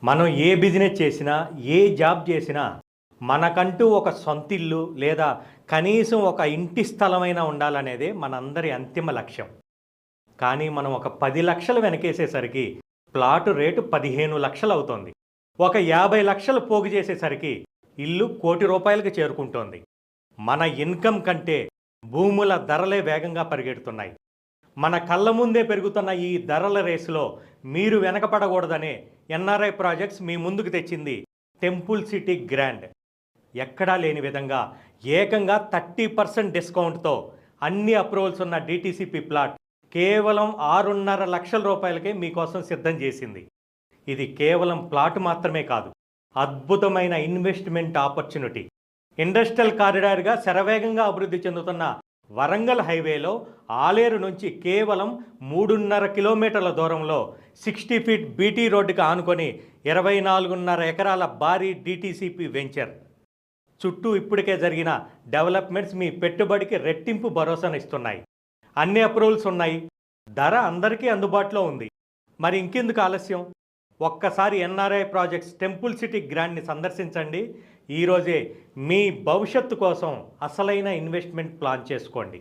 మనం ఏ బిజినెస్ చేసినా, ఏ జాబ్ చేసినా మనకంటూ ఒక సొంతిల్లు లేదా కనీసం ఒక ఇంటి స్థలమైనా ఉండాలనేదే మనందరి అంతిమ లక్ష్యం. కానీ మనం ఒక 10 లక్షలు వెనకేసేసరికి ప్లాటు రేటు 15 లక్షలు అవుతోంది. ఒక 50 లక్షలు పోగు చేసేసరికి ఇల్లు ₹1,00,00,000కి చేరుకుంటోంది. మన ఇన్కమ్ కంటే భూముల ధరలే వేగంగా పరిగెడుతున్నాయి. మన కళ్ళ ముందే పెరుగుతున్న ఈ ధరల రేసులో మీరు వెనకపడకూడదనే ఎన్ఆర్ఐ ప్రాజెక్ట్స్ మీ ముందుకు తెచ్చింది టెంపుల్ సిటీ గ్రాండ్. ఎక్కడా లేని విధంగా ఏకంగా 30% డిస్కౌంట్తో అన్ని అప్రూవల్స్ ఉన్న డిటిసిపి ప్లాట్ కేవలం ₹6.5 లక్షలకే మీకోసం సిద్ధం చేసింది. ఇది కేవలం ప్లాట్ మాత్రమే కాదు, అద్భుతమైన ఇన్వెస్ట్మెంట్ ఆపర్చునిటీ. ఇండస్ట్రియల్ కారిడార్గా శరవేగంగా అభివృద్ధి చెందుతున్న వరంగల్ హైవేలో ఆలేరు నుంచి కేవలం 3.5 కిలోమీటర్ల దూరంలో 60 ఫీట్ బీటీ రోడ్డుకి ఆనుకొని 24.5 ఎకరాల భారీ డిటిసిపి వెంచర్. చుట్టూ ఇప్పటికే జరిగిన డెవలప్మెంట్స్ మీ పెట్టుబడికి రెట్టింపు భరోసానిస్తున్నాయి. అన్ని అప్రూవల్స్ ఉన్నాయి, ధర అందరికీ అందుబాటులో ఉంది. మరి ఇంకెందుకు ఆలస్యం? ఒక్కసారి ఎన్ఆర్ఐ ప్రాజెక్ట్స్ టెంపుల్ సిటీ గ్రాండ్ని సందర్శించండి. ఈరోజే మీ భవిష్యత్తు కోసం అసలైన ఇన్వెస్ట్మెంట్ ప్లాన్ చేసుకోండి.